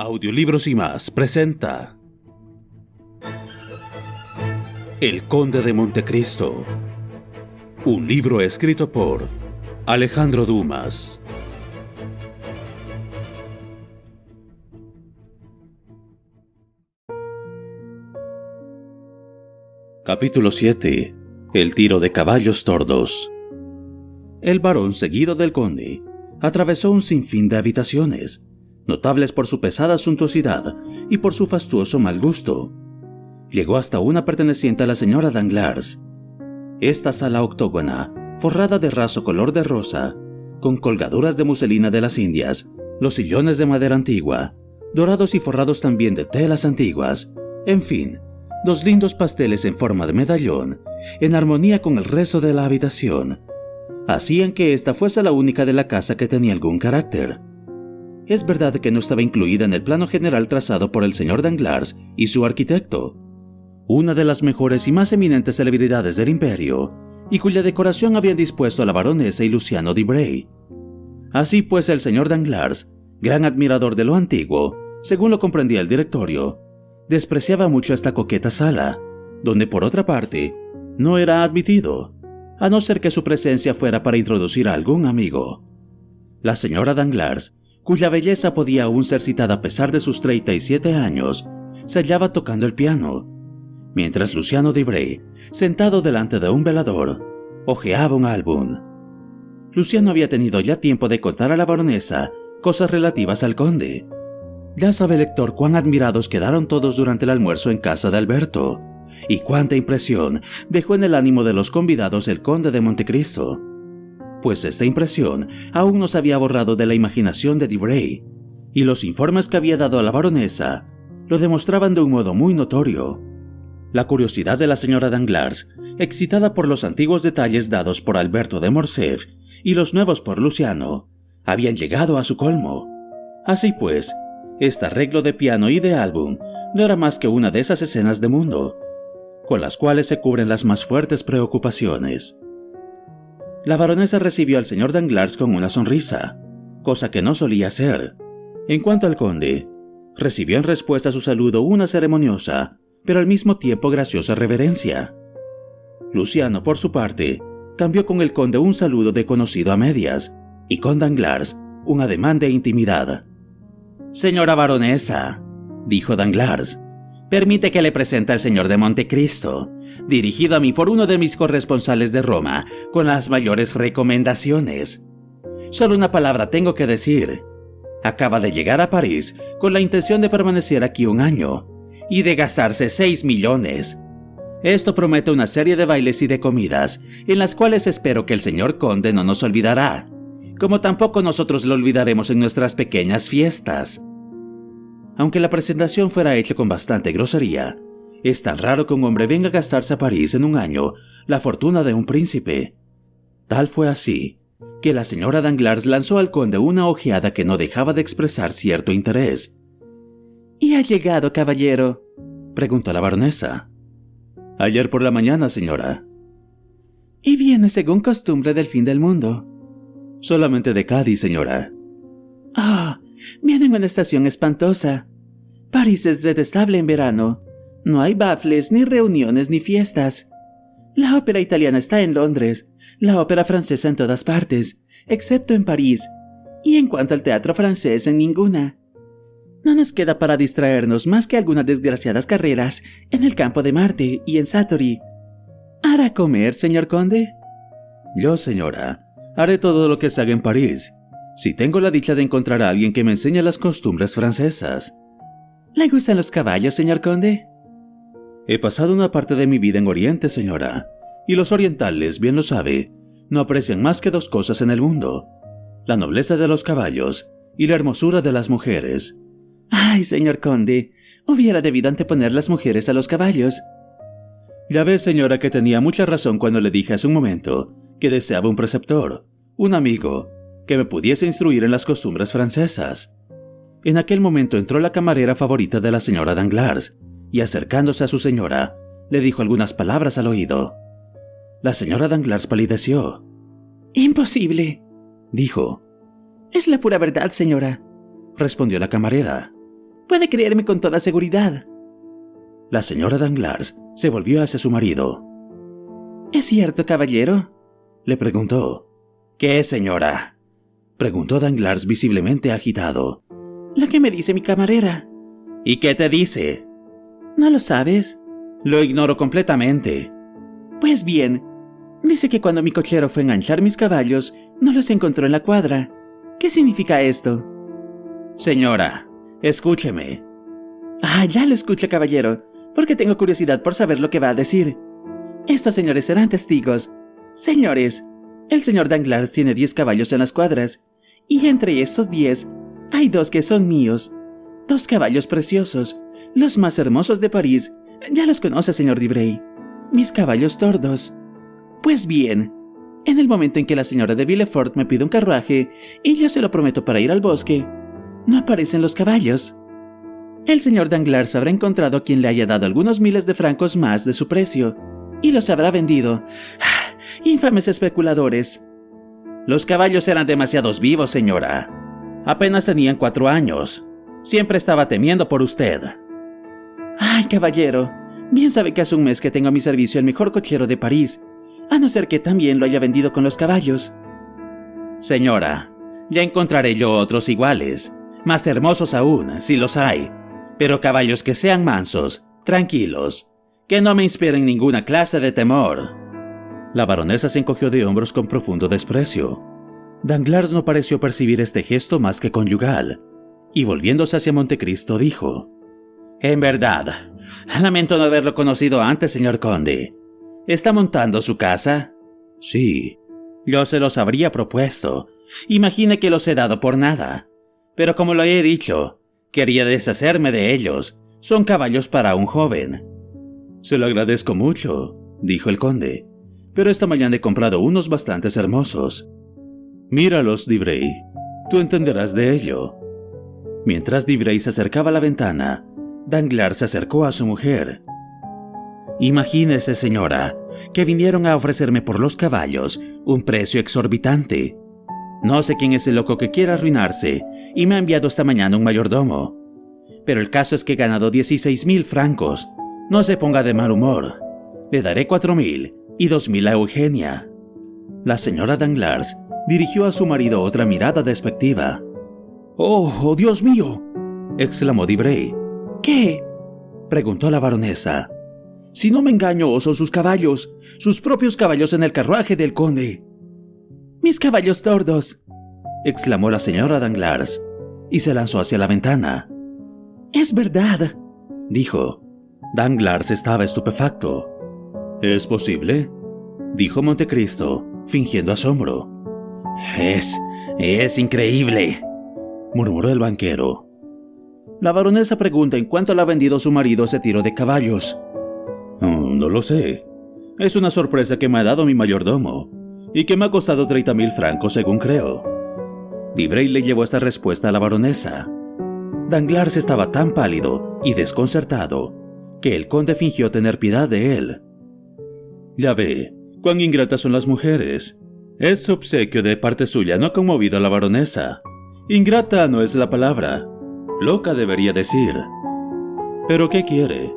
Audiolibros y más presenta El Conde de Montecristo, un libro escrito por Alejandro Dumas. Capítulo 7. El tiro de caballos tordos. El barón, seguido del conde, atravesó un sinfín de habitaciones, notables por su pesada suntuosidad y por su fastuoso mal gusto. Llegó hasta una perteneciente a la señora Danglars. Esta sala octógona, forrada de raso color de rosa, con colgaduras de muselina de las Indias, los sillones de madera antigua, dorados y forrados también de telas antiguas, en fin, dos lindos pasteles en forma de medallón, en armonía con el resto de la habitación, hacían que esta fuese la única de la casa que tenía algún carácter. Es verdad que no estaba incluida en el plano general trazado por el señor Danglars y su arquitecto, una de las mejores y más eminentes celebridades del imperio, y cuya decoración habían dispuesto la baronesa y Luciano de Bray. Así pues, el señor Danglars, gran admirador de lo antiguo, según lo comprendía el directorio, despreciaba mucho esta coqueta sala, donde por otra parte no era admitido, a no ser que su presencia fuera para introducir a algún amigo. La señora Danglars, cuya belleza podía aún ser citada a pesar de sus 37 años, se hallaba tocando el piano, mientras Luciano de Bray, sentado delante de un velador, hojeaba un álbum. Luciano había tenido ya tiempo de contar a la baronesa cosas relativas al conde. Ya sabe el lector cuán admirados quedaron todos durante el almuerzo en casa de Alberto, y cuánta impresión dejó en el ánimo de los convidados el conde de Montecristo, pues esta impresión aún no se había borrado de la imaginación de de Bray, y los informes que había dado a la baronesa lo demostraban de un modo muy notorio. La curiosidad de la señora Danglars, excitada por los antiguos detalles dados por Alberto de Morcerf y los nuevos por Luciano, habían llegado a su colmo. Así pues, este arreglo de piano y de álbum no era más que una de esas escenas de mundo, con las cuales se cubren las más fuertes preocupaciones. La baronesa recibió al señor Danglars con una sonrisa, cosa que no solía hacer. En cuanto al conde, recibió en respuesta a su saludo una ceremoniosa, pero al mismo tiempo graciosa reverencia. Luciano, por su parte, cambió con el conde un saludo de conocido a medias, y con Danglars un ademán de intimidad. «Señora baronesa», dijo Danglars, «permite que le presente al señor de Montecristo, dirigido a mí por uno de mis corresponsales de Roma, con las mayores recomendaciones. Solo una palabra tengo que decir. Acaba de llegar a París con la intención de permanecer aquí un año, y de gastarse 6 millones. Esto promete una serie de bailes y de comidas, en las cuales espero que el señor conde no nos olvidará, como tampoco nosotros lo olvidaremos en nuestras pequeñas fiestas». Aunque la presentación fuera hecha con bastante grosería, es tan raro que un hombre venga a gastarse a París en un año la fortuna de un príncipe. Tal fue así, que la señora Danglars lanzó al conde una ojeada que no dejaba de expresar cierto interés. «¿Y ha llegado, caballero?», preguntó la baronesa. «Ayer por la mañana, señora». «¿Y viene según costumbre del fin del mundo?» «Solamente de Cádiz, señora». «Ah, viene en una estación espantosa. París es detestable en verano. No hay baffles, ni reuniones, ni fiestas. La ópera italiana está en Londres, la ópera francesa en todas partes, excepto en París, y en cuanto al teatro francés, en ninguna. No nos queda para distraernos más que algunas desgraciadas carreras en el campo de Marte y en Satory. ¿Hará comer, señor conde?» «Yo, señora, haré todo lo que se haga en París, si tengo la dicha de encontrar a alguien que me enseñe las costumbres francesas». «¿Le gustan los caballos, señor conde?» «He pasado una parte de mi vida en Oriente, señora, y los orientales, bien lo sabe, no aprecian más que dos cosas en el mundo: la nobleza de los caballos y la hermosura de las mujeres». «Ay, señor conde, hubiera debido anteponer las mujeres a los caballos». «Ya ve, señora, que tenía mucha razón cuando le dije hace un momento que deseaba un preceptor, un amigo, que me pudiese instruir en las costumbres francesas». En aquel momento entró la camarera favorita de la señora Danglars, y acercándose a su señora, le dijo algunas palabras al oído. La señora Danglars palideció. «Imposible», dijo. «Es la pura verdad, señora», respondió la camarera. Puede creerme con toda seguridad. La señora Danglars se volvió hacia su marido. ¿Es cierto, caballero?, le preguntó. ¿Qué, señora?, preguntó Danglars visiblemente agitado. Lo que me dice mi camarera. ¿Y qué te dice? ¿No lo sabes? Lo ignoro completamente. Pues bien, dice que cuando mi cochero fue a enganchar mis caballos, no los encontró en la cuadra. ¿Qué significa esto? Señora, escúcheme. Ya lo escucho, caballero, porque tengo curiosidad por saber lo que va a decir. Estos señores serán testigos. Señores, el señor Danglars tiene 10 caballos en las cuadras, y entre estos 10 hay 2 que son míos. 2 caballos preciosos, los más hermosos de París. Ya los conoce, señor Dibray. Mis caballos tordos. Pues bien, en el momento en que la señora de Villefort me pide un carruaje, y yo se lo prometo para ir al bosque, no aparecen los caballos. El señor Danglars habrá encontrado a quien le haya dado algunos miles de francos más de su precio, y los habrá vendido. ¡Infames especuladores! Los caballos eran demasiado vivos, señora. Apenas tenían 4 años. Siempre estaba temiendo por usted. ¡Ay, caballero! Bien sabe que hace un mes que tengo a mi servicio el mejor cochero de París, a no ser que también lo haya vendido con los caballos. Señora, ya encontraré yo otros iguales, más hermosos aún, si los hay, pero caballos que sean mansos, tranquilos, que no me inspiren ninguna clase de temor. La baronesa se encogió de hombros con profundo desprecio. Danglars no pareció percibir este gesto más que conyugal, y volviéndose hacia Montecristo dijo: En verdad, lamento no haberlo conocido antes, señor conde. ¿Está montando su casa? Sí. Yo se los habría propuesto. Imagine que los he dado por nada. Pero como lo he dicho, quería deshacerme de ellos. Son caballos para un joven. Se lo agradezco mucho, dijo el conde, pero esta mañana he comprado unos bastante hermosos. Míralos, Dibray. Tú entenderás de ello. Mientras Dibray se acercaba a la ventana, Danglars se acercó a su mujer. Imagínese, señora, que vinieron a ofrecerme por los caballos un precio exorbitante. No sé quién es el loco que quiere arruinarse y me ha enviado esta mañana un mayordomo. Pero el caso es que he ganado 16.000 francos. No se ponga de mal humor. Le daré 4.000 y 2.000 a Eugenia. La señora Danglars dirigió a su marido otra mirada despectiva. ¡Oh, Dios mío!, exclamó Dibray. ¿Qué?, preguntó la baronesa. Si no me engaño, son sus caballos, sus propios caballos en el carruaje del conde. ¡Mis caballos tordos!, exclamó la señora Danglars, y se lanzó hacia la ventana. ¡Es verdad!, dijo. Danglars estaba estupefacto. ¿Es posible?, dijo Montecristo, fingiendo asombro. Es increíble, murmuró el banquero. La baronesa pregunta en cuánto le ha vendido su marido ese tiro de caballos. No lo sé. Es una sorpresa que me ha dado mi mayordomo, y que me ha costado 30.000 francos según creo. Dibray le llevó esta respuesta a la baronesa. Danglars estaba tan pálido y desconcertado que el conde fingió tener piedad de él. Ya ve, cuán ingratas son las mujeres. Ese obsequio de parte suya no ha conmovido a la baronesa. Ingrata no es la palabra. Loca debería decir. ¿Pero qué quiere?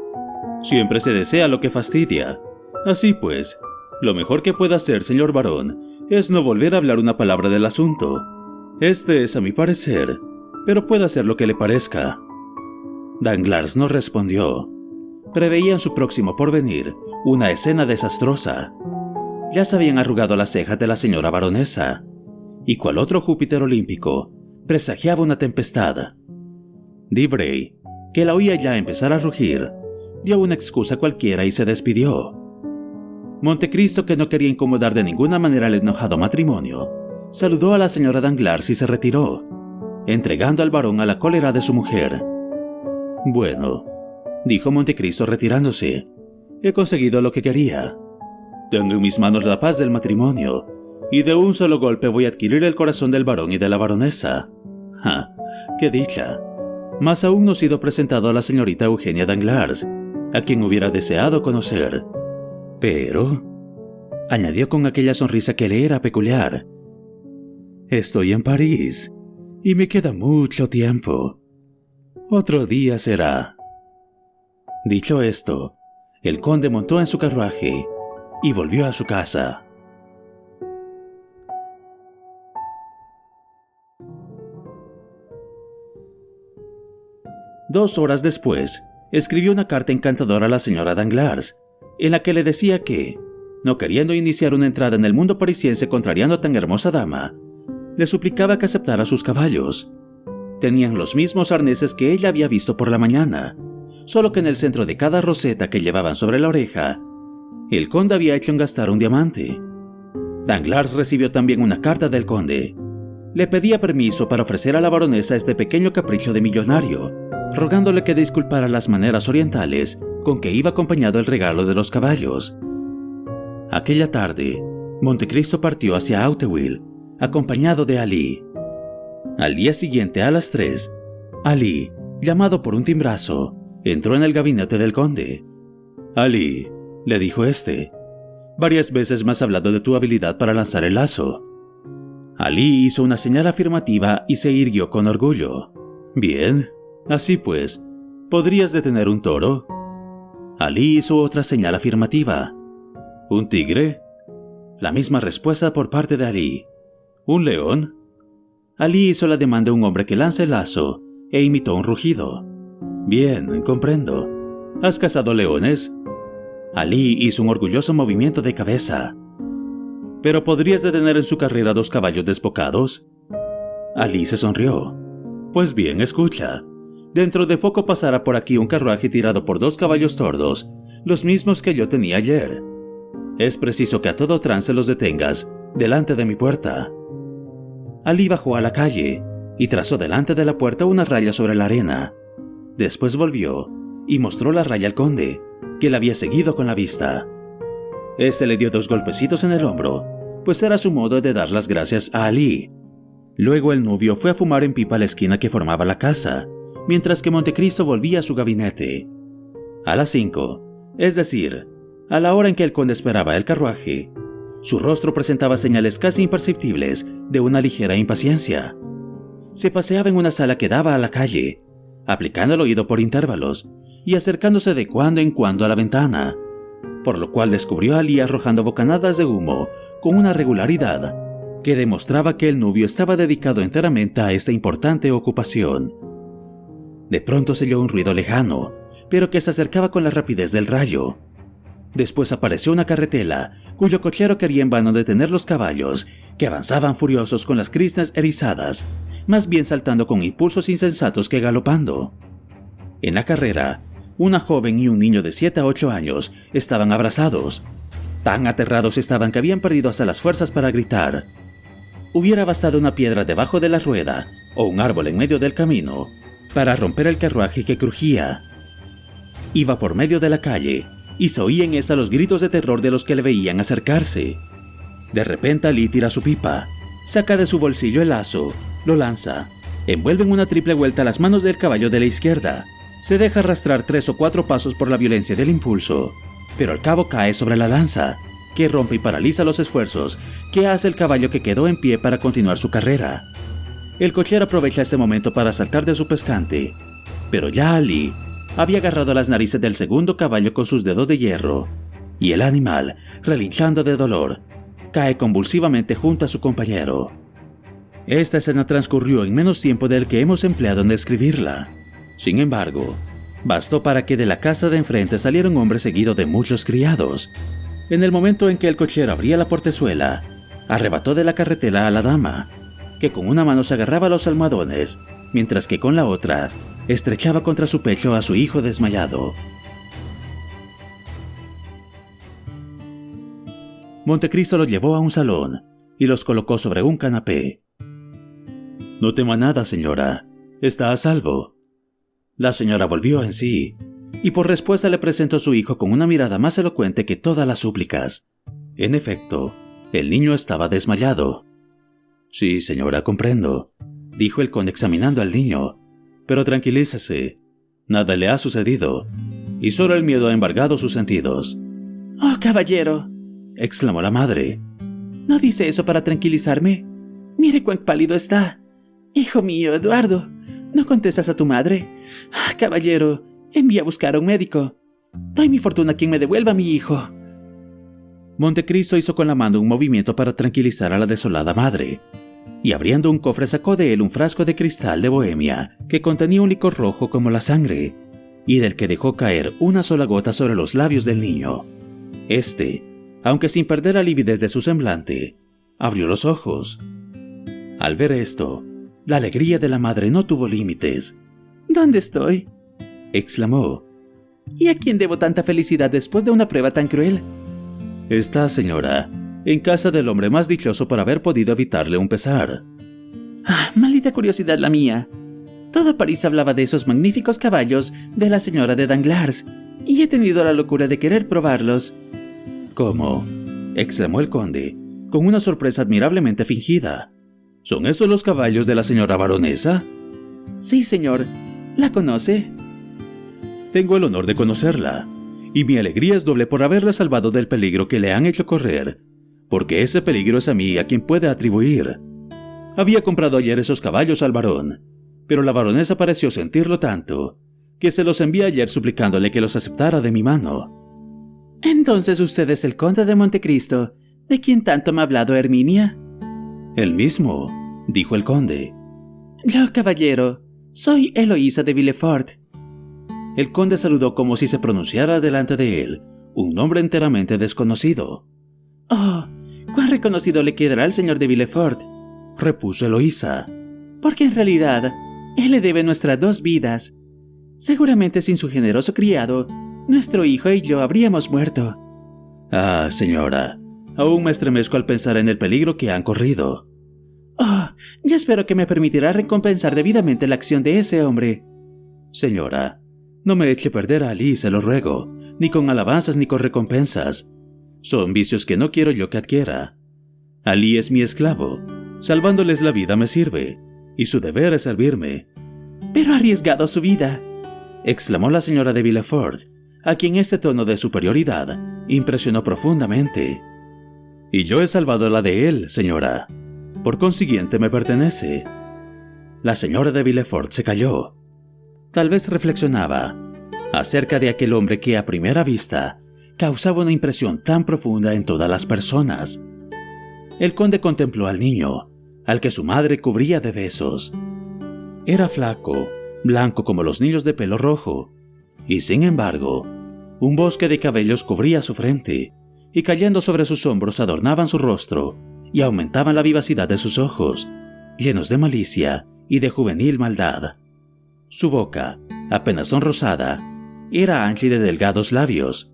Siempre se desea lo que fastidia. Así pues, lo mejor que puede hacer, señor barón, es no volver a hablar una palabra del asunto. Este es a mi parecer, pero puede hacer lo que le parezca. Danglars no respondió. Preveía en su próximo porvenir una escena desastrosa. Ya se habían arrugado las cejas de la señora baronesa, y cual otro Júpiter olímpico, presagiaba una tempestad. Dibray, que la oía ya empezar a rugir, dio una excusa cualquiera y se despidió. Montecristo, que no quería incomodar de ninguna manera al enojado matrimonio, saludó a la señora Danglars y se retiró, entregando al barón a la cólera de su mujer. Bueno, dijo Montecristo retirándose, he conseguido lo que quería. Tengo en mis manos la paz del matrimonio, y de un solo golpe voy a adquirir el corazón del barón y de la baronesa. ¡Qué dicha! Mas aún no he sido presentado a la señorita Eugenia Danglars, a quien hubiera deseado conocer. Pero, añadió con aquella sonrisa que le era peculiar, estoy en París, y me queda mucho tiempo. Otro día será. Dicho esto, el conde montó en su carruaje y volvió a su casa. Dos horas después, escribió una carta encantadora a la señora Danglars, en la que le decía que, no queriendo iniciar una entrada en el mundo parisiense contrariando a tan hermosa dama, le suplicaba que aceptara sus caballos. Tenían los mismos arneses que ella había visto por la mañana, solo que en el centro de cada roseta que llevaban sobre la oreja, el conde había hecho engastar un diamante. Danglars recibió también una carta del conde. Le pedía permiso para ofrecer a la baronesa este pequeño capricho de millonario, rogándole que disculpara las maneras orientales con que iba acompañado el regalo de los caballos. Aquella tarde, Montecristo partió hacia Auteuil, acompañado de Ali. Al día siguiente a las 3, Ali, llamado por un timbrazo, entró en el gabinete del conde. «Ali», le dijo este, «varias veces me has hablado de tu habilidad para lanzar el lazo». Ali hizo una señal afirmativa y se irguió con orgullo. «Bien, así pues, ¿podrías detener un toro?» Ali hizo otra señal afirmativa. «¿Un tigre?» La misma respuesta por parte de Ali. «¿Un león?» Ali hizo la demanda de un hombre que lanza el lazo e imitó un rugido. «Bien, comprendo. ¿Has cazado leones?» Ali hizo un orgulloso movimiento de cabeza. «¿Pero podrías detener en su carrera 2 caballos desbocados?» Ali se sonrió. «Pues bien, escucha. Dentro de poco pasará por aquí un carruaje tirado por 2 caballos tordos, los mismos que yo tenía ayer. Es preciso que a todo trance los detengas delante de mi puerta». Ali bajó a la calle y trazó delante de la puerta una raya sobre la arena. Después volvió y mostró la raya al conde, que la había seguido con la vista. Este le dio 2 golpecitos en el hombro, pues era su modo de dar las gracias a Ali. Luego el novio fue a fumar en pipa a la esquina que formaba la casa, mientras que Montecristo volvía a su gabinete. A las 5, es decir, a la hora en que el conde esperaba el carruaje, su rostro presentaba señales casi imperceptibles de una ligera impaciencia. Se paseaba en una sala que daba a la calle, aplicando el oído por intervalos y acercándose de cuando en cuando a la ventana, por lo cual descubrió a Ali arrojando bocanadas de humo con una regularidad que demostraba que el novio estaba dedicado enteramente a esta importante ocupación. De pronto se oyó un ruido lejano, pero que se acercaba con la rapidez del rayo. Después apareció una carretela, cuyo cochero quería en vano detener los caballos, que avanzaban furiosos con las crines erizadas, más bien saltando con impulsos insensatos que galopando. En la carrera, una joven y un niño de 7 a 8 años estaban abrazados. Tan aterrados estaban que habían perdido hasta las fuerzas para gritar. Hubiera bastado una piedra debajo de la rueda o un árbol en medio del camino para romper el carruaje que crujía. Iba por medio de la calle y se oían en esa los gritos de terror de los que le veían acercarse. De repente Ali tira su pipa, saca de su bolsillo el lazo, lo lanza, envuelve en una triple vuelta las manos del caballo de la izquierda, se deja arrastrar 3 o 4 pasos por la violencia del impulso, pero al cabo cae sobre la lanza, que rompe y paraliza los esfuerzos que hace el caballo, que quedó en pie para continuar su carrera. El cochero aprovecha este momento para saltar de su pescante, pero ya Ali había agarrado las narices del segundo caballo con sus dedos de hierro, y el animal, relinchando de dolor, cae convulsivamente junto a su compañero. Esta escena transcurrió en menos tiempo del que hemos empleado en describirla. Sin embargo, bastó para que de la casa de enfrente saliera un hombre seguido de muchos criados. En el momento en que el cochero abría la portezuela, arrebató de la carretela a la dama, que con una mano se agarraba a los almohadones, mientras que con la otra estrechaba contra su pecho a su hijo desmayado. Montecristo los llevó a un salón y los colocó sobre un canapé. «No tema nada, señora. Está a salvo». La señora volvió en sí, y por respuesta le presentó a su hijo con una mirada más elocuente que todas las súplicas. En efecto, el niño estaba desmayado. «Sí, señora, comprendo», dijo el conde examinando al niño. «Pero tranquilícese. Nada le ha sucedido, y solo el miedo ha embargado sus sentidos». «Oh, caballero», exclamó la madre. «¿no dice eso para tranquilizarme? Mire cuán pálido está. Hijo mío, Eduardo, ¿No contestas a tu madre? Caballero, envía a buscar a un médico. Doy mi fortuna a quien me devuelva a mi hijo. Montecristo hizo con la mano un movimiento para tranquilizar a la desolada madre, y abriendo un cofre sacó de él un frasco de cristal de Bohemia que contenía un licor rojo como la sangre, y del que dejó caer una sola gota sobre los labios del niño. Aunque sin perder la lividez de su semblante, abrió los ojos. Al ver esto, la alegría de la madre no tuvo límites. ¿Dónde estoy?, exclamó. ¿Y a quién debo tanta felicidad después de una prueba tan cruel? Está, señora, en casa del hombre más dichoso por haber podido evitarle un pesar. Maldita curiosidad la mía. Todo París hablaba de esos magníficos caballos de la señora de Danglars, y he tenido la locura de querer probarlos. ¿Cómo?, exclamó el conde, con una sorpresa admirablemente fingida. ¿Son esos los caballos de la señora baronesa? Sí, señor. ¿La conoce? Tengo el honor de conocerla, y mi alegría es doble por haberla salvado del peligro que le han hecho correr, porque ese peligro es a mí a quien puede atribuir. Había comprado ayer esos caballos al barón, pero la baronesa pareció sentirlo tanto, que se los envié ayer suplicándole que los aceptara de mi mano. ¿Entonces usted es el conde de Montecristo, de quien tanto me ha hablado Herminia? El mismo, dijo el conde. Yo, caballero, soy Eloísa de Villefort. El conde saludó como si se pronunciara delante de él un nombre enteramente desconocido. «Oh, cuán reconocido le quedará al señor de Villefort», repuso Eloísa. «porque en realidad, él le debe nuestras 2 vidas. Seguramente sin su generoso criado, nuestro hijo y yo habríamos muerto». «Ah, señora, aún me estremezco al pensar en el peligro que han corrido». «Oh, yo espero que me permitirá recompensar debidamente la acción de ese hombre». «Señora, no me eche a perder a Ali, se lo ruego, ni con alabanzas ni con recompensas. Son vicios que no quiero yo que adquiera. Ali es mi esclavo, salvándoles la vida me sirve, y su deber es servirme». «Pero ha arriesgado su vida», exclamó la señora de Villefort, a quien este tono de superioridad impresionó profundamente. «Y yo he salvado la de él, señora. Por consiguiente me pertenece». La señora de Villefort se calló. Tal vez reflexionaba acerca de aquel hombre que a primera vista causaba una impresión tan profunda en todas las personas. El conde contempló al niño, al que su madre cubría de besos. Era flaco, blanco como los niños de pelo rojo, y sin embargo, un bosque de cabellos cubría su frente, y cayendo sobre sus hombros adornaban su rostro y aumentaban la vivacidad de sus ojos, llenos de malicia y de juvenil maldad. Su boca, apenas sonrosada, era ancha y de delgados labios.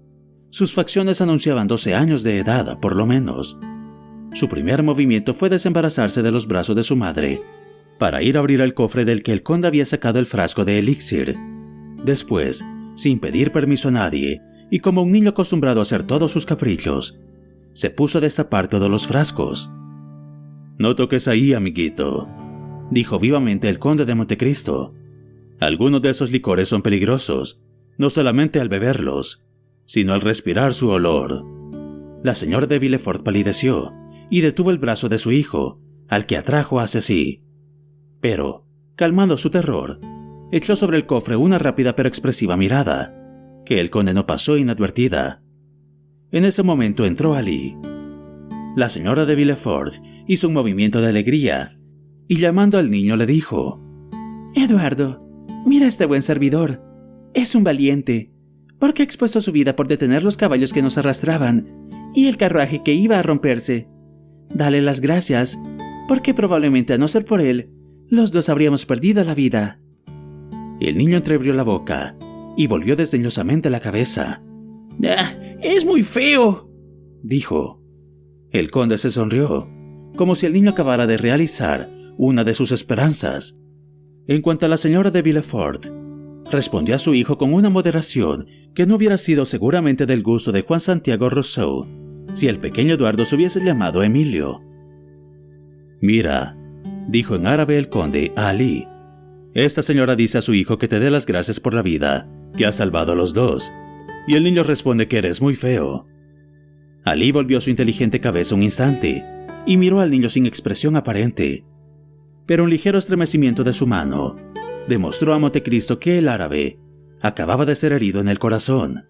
Sus facciones anunciaban 12 años de edad, por lo menos. Su primer movimiento fue desembarazarse de los brazos de su madre, para ir a abrir el cofre del que el conde había sacado el frasco de elixir. Después, sin pedir permiso a nadie, y como un niño acostumbrado a hacer todos sus caprichos, se puso a destapar todos los frascos. «No toques ahí, amiguito», dijo vivamente el conde de Montecristo. «Algunos de esos licores son peligrosos, no solamente al beberlos, sino al respirar su olor». La señora de Villefort palideció y detuvo el brazo de su hijo, al que atrajo hacia sí. Pero, calmando su terror, echó sobre el cofre una rápida pero expresiva mirada, que el conde no pasó inadvertida. En ese momento entró Ali. La señora de Villefort hizo un movimiento de alegría, y llamando al niño le dijo: «Eduardo, mira a este buen servidor. Es un valiente, porque ha expuesto su vida por detener los caballos que nos arrastraban y el carruaje que iba a romperse. Dale las gracias, porque probablemente a no ser por él, los 2 habríamos perdido la vida». El niño entreabrió la boca y volvió desdeñosamente la cabeza. «Es muy feo», dijo. El conde se sonrió, como si el niño acabara de realizar una de sus esperanzas. En cuanto a la señora de Villefort, respondió a su hijo con una moderación que no hubiera sido seguramente del gusto de Juan Santiago Rousseau si el pequeño Eduardo se hubiese llamado Emilio. «Mira», dijo en árabe el conde a Ali, «esta señora dice a su hijo que te dé las gracias por la vida, que has salvado a los 2, y el niño responde que eres muy feo». Ali volvió su inteligente cabeza un instante y miró al niño sin expresión aparente, pero un ligero estremecimiento de su mano demostró a Montecristo que el árabe acababa de ser herido en el corazón.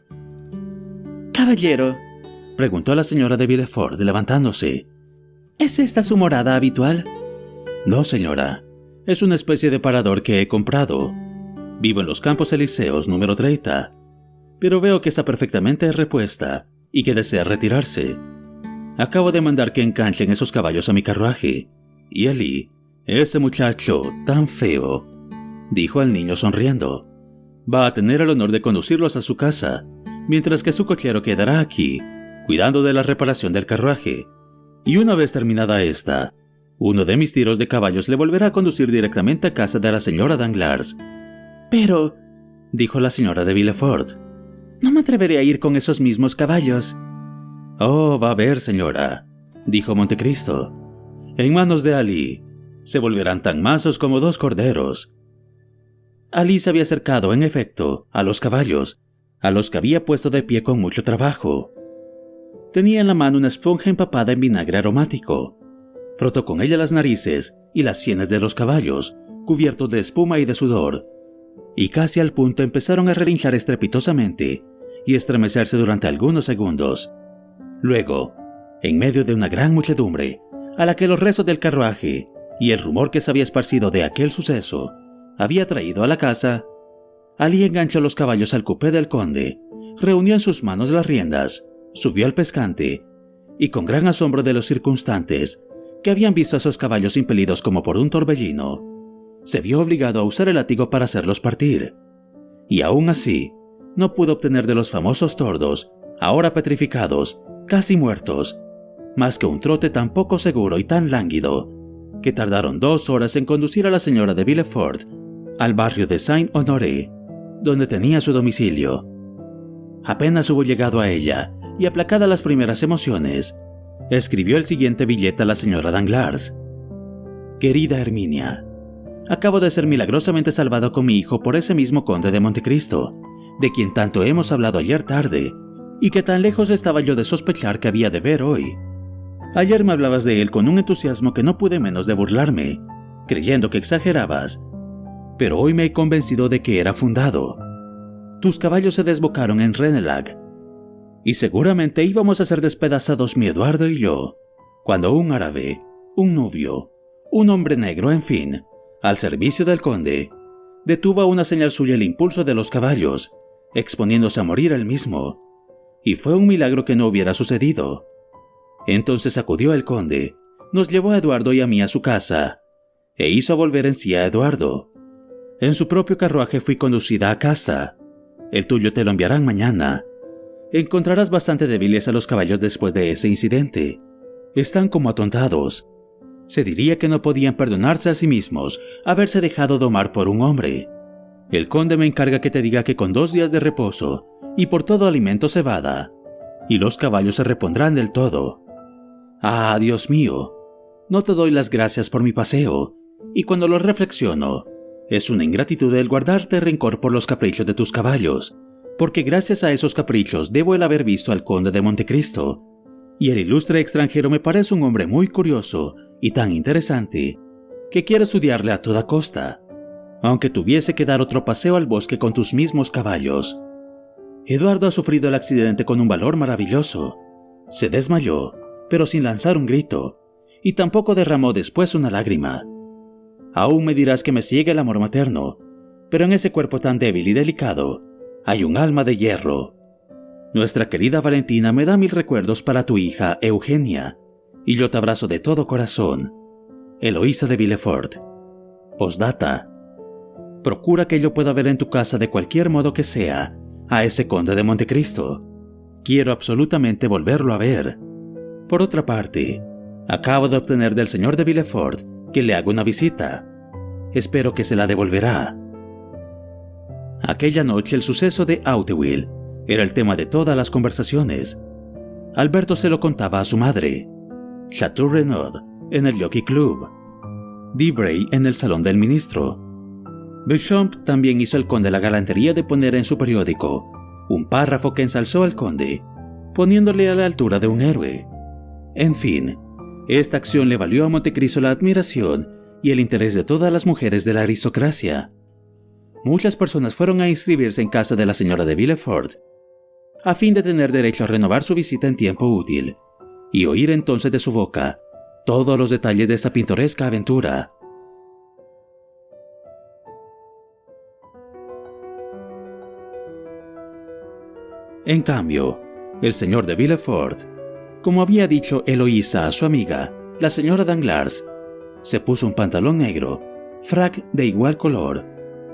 «Caballero», preguntó la señora de Villefort levantándose. «¿es esta su morada habitual?» «No, señora. Es una especie de parador que he comprado. Vivo en los Campos Elíseos número 30. Pero veo que está perfectamente repuesta y que desea retirarse. Acabo de mandar que enganchen esos caballos a mi carruaje. Y Eli, ese muchacho tan feo», dijo al niño sonriendo, «va a tener el honor de conducirlos a su casa, mientras que su cochero quedará aquí, cuidando de la reparación del carruaje. Y una vez terminada esta, uno de mis tiros de caballos le volverá a conducir directamente a casa de la señora Danglars». «Pero», dijo la señora de Villefort, «no me atreveré a ir con esos mismos caballos». «Oh, va a ver, señora», dijo Montecristo. «En manos de Ali, se volverán tan mansos como 2 corderos». Ali se había acercado, en efecto, a los caballos, a los que había puesto de pie con mucho trabajo. Tenía en la mano una esponja empapada en vinagre aromático. Frotó con ella las narices y las sienes de los caballos, cubiertos de espuma y de sudor, y casi al punto empezaron a relinchar estrepitosamente y estremecerse durante algunos segundos. Luego, en medio de una gran muchedumbre, a la que los rezos del carruaje y el rumor que se había esparcido de aquel suceso había traído a la casa, Ali enganchó los caballos al cupé del conde, reunió en sus manos las riendas, subió al pescante, y con gran asombro de los circunstantes, que habían visto a esos caballos impelidos como por un torbellino, se vio obligado a usar el látigo para hacerlos partir. Y aún así, no pudo obtener de los famosos tordos, ahora petrificados, casi muertos, más que un trote tan poco seguro y tan lánguido, que tardaron 2 horas en conducir a la señora de Villefort al barrio de Saint-Honoré, donde tenía su domicilio. Apenas hubo llegado a ella, y aplacadas las primeras emociones, escribió el siguiente billete a la señora Danglars. «Querida Herminia, acabo de ser milagrosamente salvado con mi hijo por ese mismo conde de Montecristo, de quien tanto hemos hablado ayer tarde, y que tan lejos estaba yo de sospechar que había de ver hoy. Ayer me hablabas de él con un entusiasmo que no pude menos de burlarme, creyendo que exagerabas, pero hoy me he convencido de que era fundado. Tus caballos se desbocaron en Renelag, y seguramente íbamos a ser despedazados mi Eduardo y yo, cuando un árabe, un nubio, un hombre negro, en fin, al servicio del conde, detuvo a una señal suya el impulso de los caballos, exponiéndose a morir él mismo, y fue un milagro que no hubiera sucedido. Entonces acudió el conde, nos llevó a Eduardo y a mí a su casa, e hizo volver en sí a Eduardo. En su propio carruaje fui conducida a casa. El tuyo te lo enviarán mañana. Encontrarás bastante débiles a los caballos después de ese incidente. Están como atontados. Se diría que no podían perdonarse a sí mismos haberse dejado domar por un hombre. El conde me encarga que te diga que con 2 días de reposo y por todo alimento cebada, y los caballos se repondrán del todo. Ah, Dios mío, no te doy las gracias por mi paseo, y cuando lo reflexiono, es una ingratitud el guardarte rencor por los caprichos de tus caballos, porque gracias a esos caprichos debo el haber visto al conde de Montecristo, y el ilustre extranjero me parece un hombre muy curioso y tan interesante, que quiero estudiarle a toda costa, aunque tuviese que dar otro paseo al bosque con tus mismos caballos. Eduardo ha sufrido el accidente con un valor maravilloso. Se desmayó, pero sin lanzar un grito, y tampoco derramó después una lágrima. Aún me dirás que me ciega el amor materno, pero en ese cuerpo tan débil y delicado hay un alma de hierro. Nuestra querida Valentina me da 1000 recuerdos para tu hija Eugenia, y yo te abrazo de todo corazón. Eloísa de Villefort. Postdata. Procura que yo pueda ver en tu casa de cualquier modo que sea a ese conde de Montecristo. Quiero absolutamente volverlo a ver. Por otra parte, acabo de obtener del señor de Villefort que le haga una visita. Espero que se la devolverá. Aquella noche el suceso de Auteuil era el tema de todas las conversaciones. Alberto se lo contaba a su madre, Chateau Renaud en el Jockey Club, Debray en el salón del ministro. Beauchamp también hizo al conde la galantería de poner en su periódico un párrafo que ensalzó al conde, poniéndole a la altura de un héroe. En fin, esta acción le valió a Montecristo la admiración y el interés de todas las mujeres de la aristocracia. muchas personas fueron a inscribirse en casa de la señora de Villefort, a fin de tener derecho a renovar su visita en tiempo útil, y oír entonces de su boca todos los detalles de esa pintoresca aventura. En cambio, el señor de Villefort, como había dicho Eloísa a su amiga, la señora Danglars, se puso un pantalón negro, frac de igual color,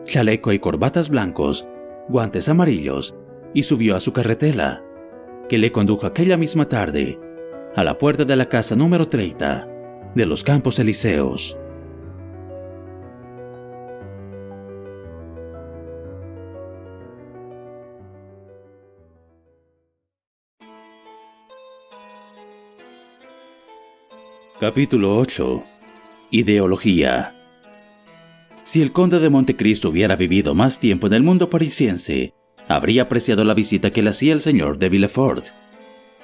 chaleco y corbatas blancos, guantes amarillos, y subió a su carretela, que le condujo aquella misma tarde a la puerta de la casa número 30 de los Campos Elíseos. Capítulo 8. Ideología. Si el conde de Montecristo hubiera vivido más tiempo en el mundo parisiense, habría apreciado la visita que le hacía el señor de Villefort.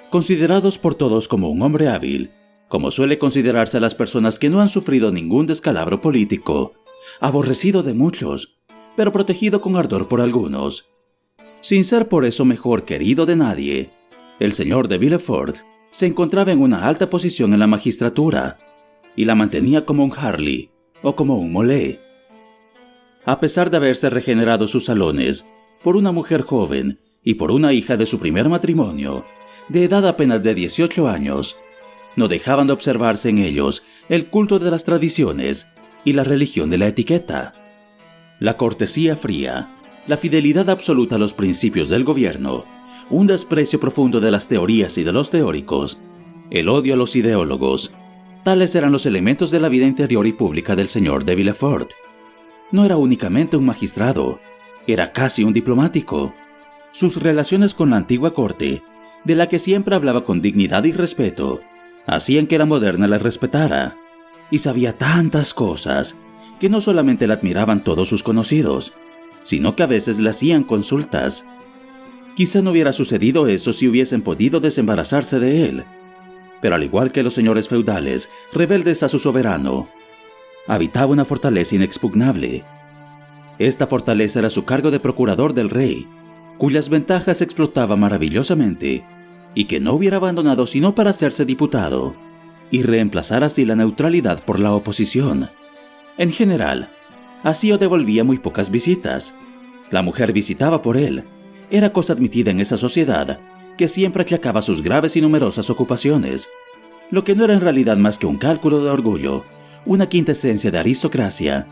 Considerados por todos como un hombre hábil, como suele considerarse a las personas que no han sufrido ningún descalabro político, aborrecido de muchos, pero protegido con ardor por algunos, sin ser por eso mejor querido de nadie, el señor de Villefort se encontraba en una alta posición en la magistratura, y la mantenía como un Harley o como un Molé. A pesar de haberse regenerado sus salones por una mujer joven y por una hija de su primer matrimonio, de edad apenas de 18 años, no dejaban de observarse en ellos el culto de las tradiciones y la religión de la etiqueta. La cortesía fría, la fidelidad absoluta a los principios del gobierno, un desprecio profundo de las teorías y de los teóricos, el odio a los ideólogos, tales eran los elementos de la vida interior y pública del señor de Villefort. No era únicamente un magistrado, era casi un diplomático. Sus relaciones con la antigua corte, de la que siempre hablaba con dignidad y respeto, hacían que la moderna la respetara, y sabía tantas cosas que no solamente la admiraban todos sus conocidos, sino que a veces le hacían consultas. Quizá no hubiera sucedido eso si hubiesen podido desembarazarse de él, pero al igual que los señores feudales, rebeldes a su soberano, habitaba una fortaleza inexpugnable. Esta fortaleza era su cargo de procurador del rey, cuyas ventajas explotaba maravillosamente, y que no hubiera abandonado sino para hacerse diputado, y reemplazar así la neutralidad por la oposición. En general, hacía o devolvía muy pocas visitas. La mujer visitaba por él. Era cosa admitida en esa sociedad, que siempre achacaba sus graves y numerosas ocupaciones, lo que no era en realidad más que un cálculo de orgullo, una quintesencia de aristocracia,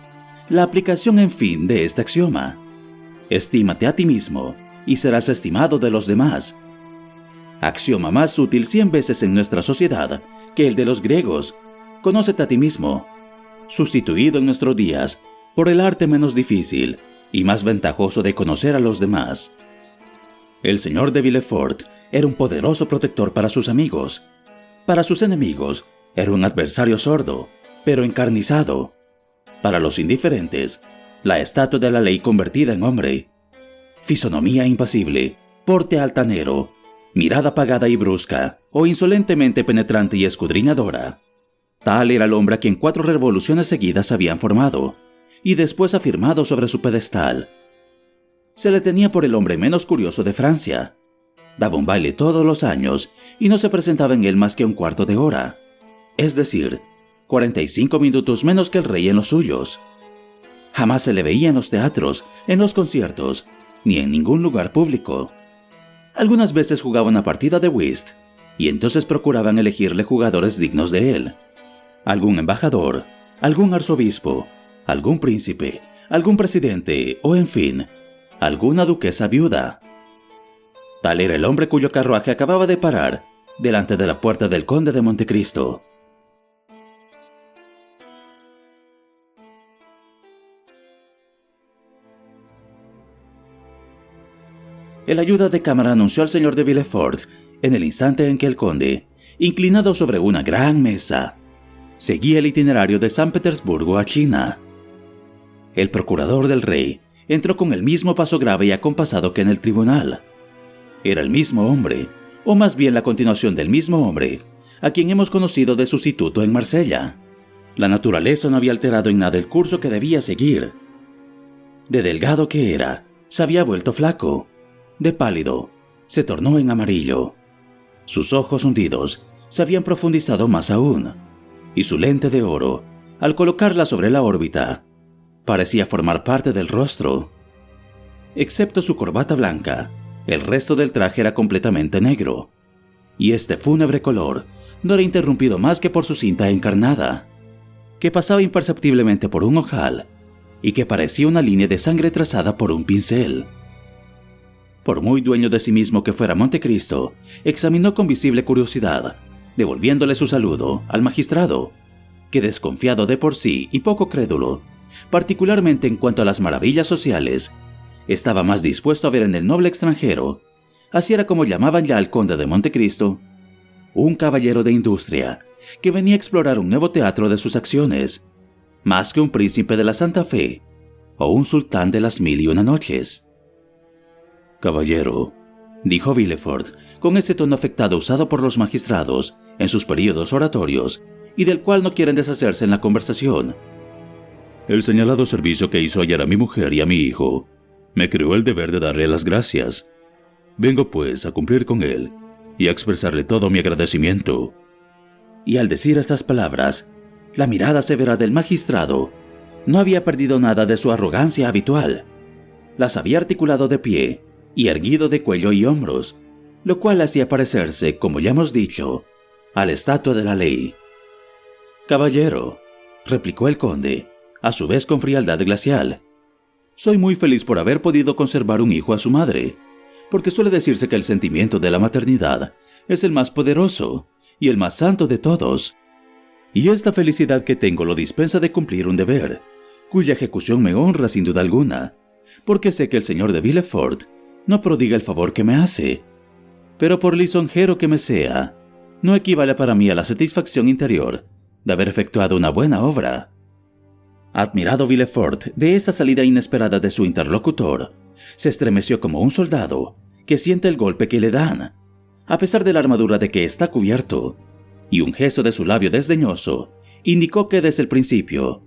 la aplicación, en fin, de este axioma: estímate a ti mismo y serás estimado de los demás. Axioma más útil 100 veces en nuestra sociedad que el de los griegos: conócete a ti mismo, sustituido en nuestros días por el arte menos difícil y más ventajoso de conocer a los demás. El señor de Villefort era un poderoso protector para sus amigos. Para sus enemigos, era un adversario sordo, pero encarnizado. Para los indiferentes, la estatua de la ley convertida en hombre. Fisonomía impasible, porte altanero, mirada apagada y brusca, o insolentemente penetrante y escudriñadora. Tal era el hombre a quien 4 revoluciones seguidas habían formado, y después afirmado sobre su pedestal. Se le tenía por el hombre menos curioso de Francia. Daba un baile todos los años y no se presentaba en él más que un cuarto de hora, es decir, 45 minutos menos que el rey en los suyos. Jamás se le veía en los teatros, en los conciertos, ni en ningún lugar público. Algunas veces jugaba una partida de whist, y entonces procuraban elegirle jugadores dignos de él. Algún embajador, algún arzobispo, algún príncipe, algún presidente o, en fin, alguna duquesa viuda. Tal era el hombre cuyo carruaje acababa de parar delante de la puerta del conde de Montecristo. El ayuda de cámara anunció al señor de Villefort en el instante en que el conde, inclinado sobre una gran mesa, seguía el itinerario de San Petersburgo a China. El procurador del rey entró con el mismo paso grave y acompasado que en el tribunal. Era el mismo hombre, o más bien la continuación del mismo hombre, a quien hemos conocido de sustituto en Marsella. La naturaleza no había alterado en nada el curso que debía seguir. De delgado que era, se había vuelto flaco. De pálido, se tornó en amarillo. Sus ojos hundidos se habían profundizado más aún, y su lente de oro, al colocarla sobre la órbita, parecía formar parte del rostro. Excepto su corbata blanca, el resto del traje era completamente negro, y este fúnebre color no era interrumpido más que por su cinta encarnada, que pasaba imperceptiblemente por un ojal y que parecía una línea de sangre trazada por un pincel. Por muy dueño de sí mismo que fuera Montecristo, examinó con visible curiosidad, devolviéndole su saludo al magistrado, que desconfiado de por sí y poco crédulo, particularmente en cuanto a las maravillas sociales, estaba más dispuesto a ver en el noble extranjero, así era como llamaban ya al conde de Montecristo, un caballero de industria que venía a explorar un nuevo teatro de sus acciones, más que un príncipe de la Santa Fe o un sultán de las 1001 noches. «Caballero», dijo Villefort, con ese tono afectado usado por los magistrados en sus períodos oratorios y del cual no quieren deshacerse en la conversación. «El señalado servicio que hizo ayer a mi mujer y a mi hijo me creó el deber de darle las gracias. Vengo pues a cumplir con él y a expresarle todo mi agradecimiento». Y al decir estas palabras, la mirada severa del magistrado no había perdido nada de su arrogancia habitual. Las había articulado de pie y erguido de cuello y hombros, lo cual hacía parecerse, como ya hemos dicho, a la estatua de la ley. «Caballero», replicó el conde, a su vez con frialdad glacial, «soy muy feliz por haber podido conservar un hijo a su madre, porque suele decirse que el sentimiento de la maternidad es el más poderoso y el más santo de todos. Y esta felicidad que tengo lo dispensa de cumplir un deber, cuya ejecución me honra sin duda alguna, porque sé que el señor de Villefort no prodiga el favor que me hace, pero por lisonjero que me sea, no equivale para mí a la satisfacción interior de haber efectuado una buena obra». Admirado Villefort de esa salida inesperada de su interlocutor, se estremeció como un soldado que siente el golpe que le dan, a pesar de la armadura de que está cubierto, y un gesto de su labio desdeñoso indicó que desde el principio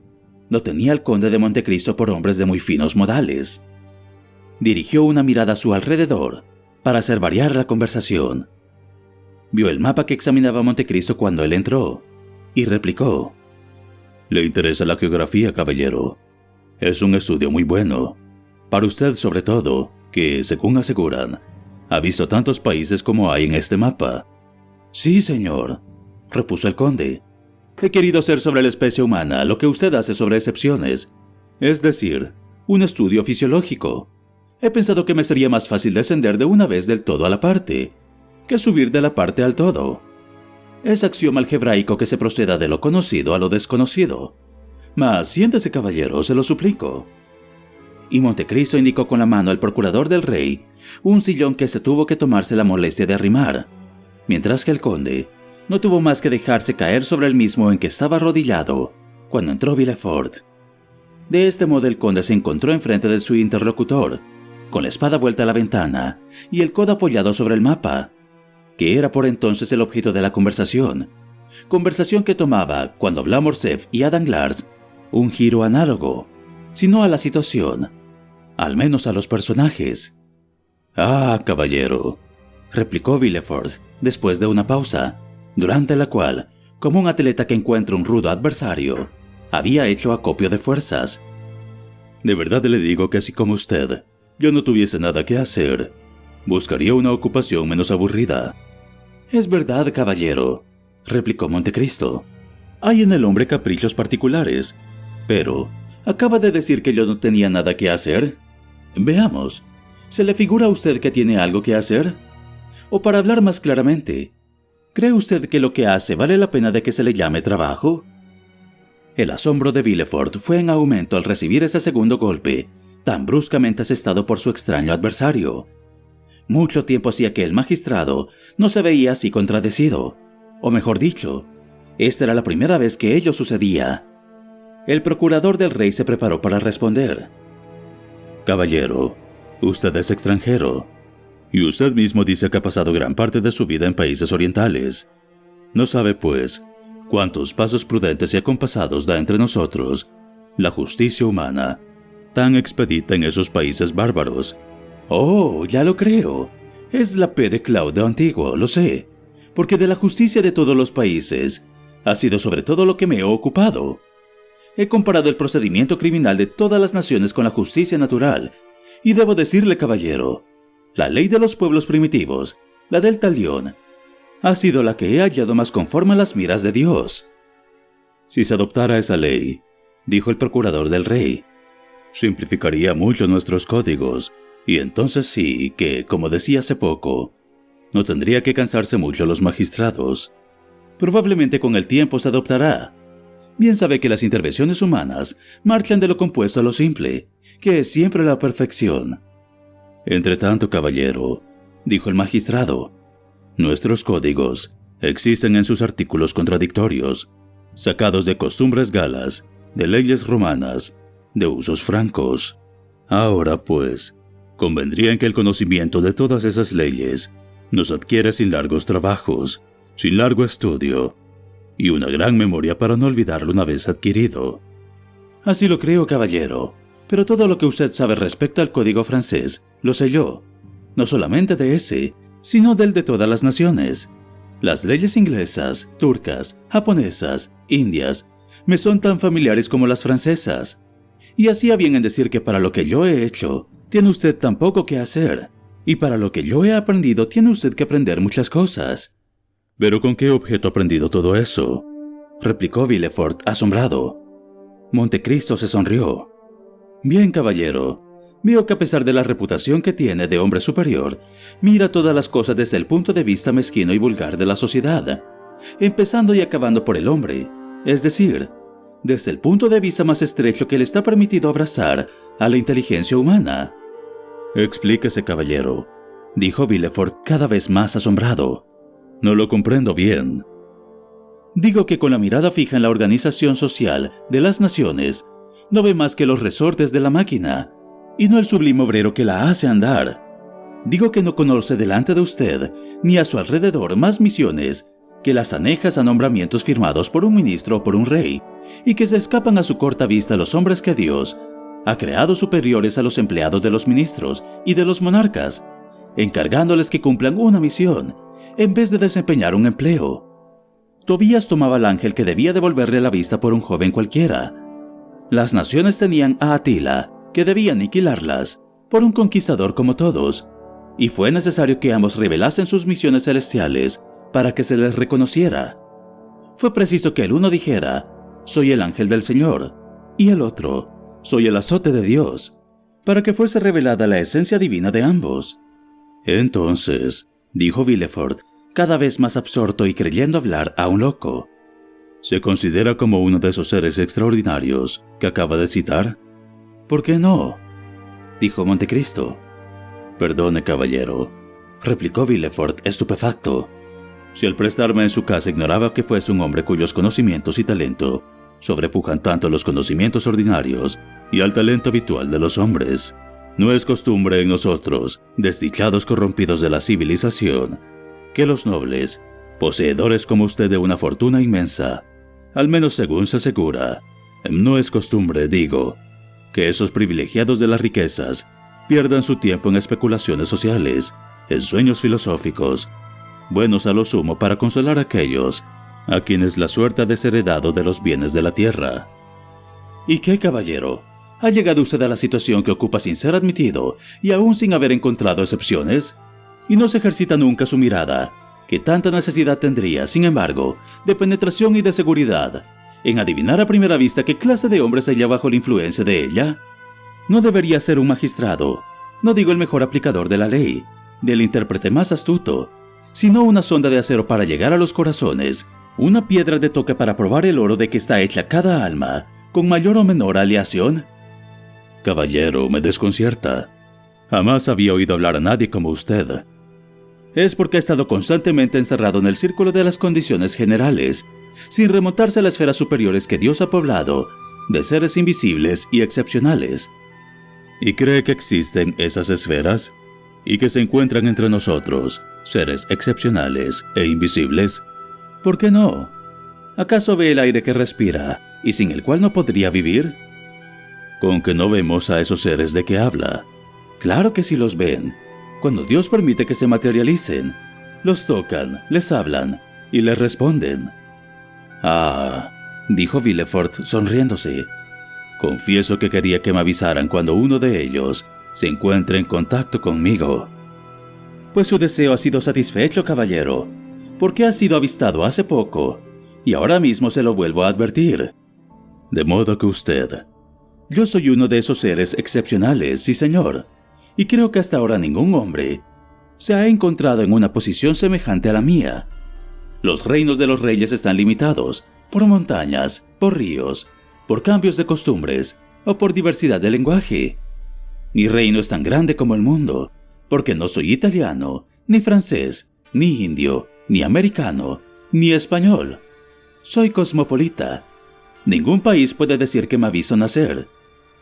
no tenía al conde de Montecristo por hombres de muy finos modales. Dirigió una mirada a su alrededor para hacer variar la conversación. Vio el mapa que examinaba Montecristo cuando él entró y replicó: «¿Le interesa la geografía, caballero? Es un estudio muy bueno. Para usted sobre todo, que, según aseguran, ha visto tantos países como hay en este mapa». «Sí, señor», repuso el conde. «He querido hacer sobre la especie humana lo que usted hace sobre excepciones, es decir, un estudio fisiológico. He pensado que me sería más fácil descender de una vez del todo a la parte, que subir de la parte al todo. Es axioma algebraico que se proceda de lo conocido a lo desconocido. Mas siéntese, caballero, se lo suplico». Y Montecristo indicó con la mano al procurador del rey un sillón que se tuvo que tomarse la molestia de arrimar, mientras que el conde no tuvo más que dejarse caer sobre el mismo en que estaba arrodillado cuando entró Villefort. De este modo el conde se encontró enfrente de su interlocutor, con la espada vuelta a la ventana y el codo apoyado sobre el mapa, que era por entonces el objeto de la conversación que tomaba, cuando hablaba Morcerf y a Danglars, un giro análogo, si no a la situación, al menos a los personajes. «Ah, caballero», replicó Villefort, después de una pausa, durante la cual, como un atleta que encuentra un rudo adversario, había hecho acopio de fuerzas. «De verdad le digo que así como usted, yo no tuviese nada que hacer, buscaría una ocupación menos aburrida». «Es verdad, caballero», replicó Montecristo. «Hay en el hombre caprichos particulares, pero acaba de decir que yo no tenía nada que hacer. Veamos, ¿se le figura a usted que tiene algo que hacer? O para hablar más claramente, ¿cree usted que lo que hace vale la pena de que se le llame trabajo?» El asombro de Villefort fue en aumento al recibir ese segundo golpe, tan bruscamente asestado por su extraño adversario. Mucho tiempo hacía que el magistrado no se veía así contradecido, o mejor dicho, esta era la primera vez que ello sucedía. El procurador del rey se preparó para responder. «Caballero, usted es extranjero, y usted mismo dice que ha pasado gran parte de su vida en países orientales. No sabe, pues, cuántos pasos prudentes y acompasados da entre nosotros la justicia humana, tan expedita en esos países bárbaros. Oh, ya lo creo. Es la P de Claudio antiguo, lo sé. Porque de la justicia de todos los países ha sido sobre todo lo que me he ocupado. He comparado el procedimiento criminal de todas las naciones con la justicia natural. Y debo decirle, caballero, la ley de los pueblos primitivos, la del talión, ha sido la que he hallado más conforme a las miras de Dios. Si se adoptara esa ley, dijo el procurador del rey, simplificaría mucho nuestros códigos, y entonces sí que, como decía hace poco, no tendría que cansarse mucho los magistrados. Probablemente con el tiempo se adoptará. Bien sabe que las intervenciones humanas marchan de lo compuesto a lo simple, que es siempre la perfección. Entretanto, caballero, dijo el magistrado, nuestros códigos existen en sus artículos contradictorios, sacados de costumbres galas, de leyes romanas, de usos francos. Ahora, pues, convendría en que el conocimiento de todas esas leyes nos adquiere sin largos trabajos, sin largo estudio, y una gran memoria para no olvidarlo una vez adquirido. Así lo creo, caballero, pero todo lo que usted sabe respecto al código francés lo sé yo, no solamente de ese, sino del de todas las naciones. Las leyes inglesas, turcas, japonesas, indias, me son tan familiares como las francesas. Y hacía bien en decir que para lo que yo he hecho, tiene usted tan poco que hacer, y para lo que yo he aprendido, tiene usted que aprender muchas cosas. ¿Pero con qué objeto ha aprendido todo eso?, replicó Villefort, asombrado. Montecristo se sonrió. Bien, caballero, veo que a pesar de la reputación que tiene de hombre superior, mira todas las cosas desde el punto de vista mezquino y vulgar de la sociedad, empezando y acabando por el hombre, es decir, desde el punto de vista más estrecho que le está permitido abrazar a la inteligencia humana. Explíquese, caballero, dijo Villefort cada vez más asombrado. No lo comprendo bien. Digo que con la mirada fija en la organización social de las naciones, no ve más que los resortes de la máquina, y no el sublime obrero que la hace andar. Digo que no conoce delante de usted, ni a su alrededor, más misiones que las anejas a nombramientos firmados por un ministro o por un rey, y que se escapan a su corta vista los hombres que Dios ha creado superiores a los empleados de los ministros y de los monarcas, encargándoles que cumplan una misión, en vez de desempeñar un empleo. Tobías tomaba al ángel que debía devolverle la vista por un joven cualquiera. Las naciones tenían a Atila, que debía aniquilarlas, por un conquistador como todos, y fue necesario que ambos revelasen sus misiones celestiales para que se les reconociera. Fue preciso que el uno dijera, soy el ángel del Señor, y el otro, soy el azote de Dios, para que fuese revelada la esencia divina de ambos. Entonces, dijo Villefort, cada vez más absorto y creyendo hablar a un loco, ¿se considera como uno de esos seres extraordinarios que acaba de citar? ¿Por qué no?, dijo Montecristo. Perdone, caballero, replicó Villefort estupefacto. Si al prestarme en su casa ignoraba que fuese un hombre cuyos conocimientos y talento sobrepujan tanto los conocimientos ordinarios y al talento habitual de los hombres. No es costumbre en nosotros, desdichados corrompidos de la civilización, que los nobles, poseedores como usted de una fortuna inmensa, al menos según se asegura, no es costumbre, digo, que esos privilegiados de las riquezas pierdan su tiempo en especulaciones sociales, en sueños filosóficos, buenos a lo sumo para consolar a aquellos a quienes la suerte ha desheredado de los bienes de la tierra. ¿Y qué, caballero? ¿Ha llegado usted a la situación que ocupa sin ser admitido y aún sin haber encontrado excepciones? ¿Y no se ejercita nunca su mirada, que tanta necesidad tendría, sin embargo, de penetración y de seguridad, en adivinar a primera vista qué clase de hombre se halla bajo la influencia de ella? No debería ser un magistrado, no digo el mejor aplicador de la ley, del intérprete más astuto, sino una sonda de acero para llegar a los corazones, una piedra de toque para probar el oro de que está hecha cada alma, con mayor o menor aleación. Caballero, me desconcierta. Jamás había oído hablar a nadie como usted. Es porque ha estado constantemente encerrado en el círculo de las condiciones generales, sin remontarse a las esferas superiores que Dios ha poblado, de seres invisibles y excepcionales. ¿Y cree que existen esas esferas? ¿Y que se encuentran entre nosotros, seres excepcionales e invisibles? ¿Por qué no? ¿Acaso ve el aire que respira y sin el cual no podría vivir? con que no vemos a esos seres de que habla. Claro que sí los ven. Cuando Dios permite que se materialicen, los tocan, les hablan y les responden. Ah, dijo Villefort sonriéndose. Confieso que quería que me avisaran cuando uno de ellos se encuentre en contacto conmigo. Pues su deseo ha sido satisfecho, caballero, porque ha sido avistado hace poco, y ahora mismo se lo vuelvo a advertir. De modo que usted... Yo soy uno de esos seres excepcionales, sí señor, y creo que hasta ahora ningún hombre se ha encontrado en una posición semejante a la mía. Los reinos de los reyes están limitados por montañas, por ríos, por cambios de costumbres o por diversidad de lenguaje. Mi reino es tan grande como el mundo, porque no soy italiano, ni francés, ni indio, ni americano, ni español. Soy cosmopolita. Ningún país puede decir que me aviso nacer.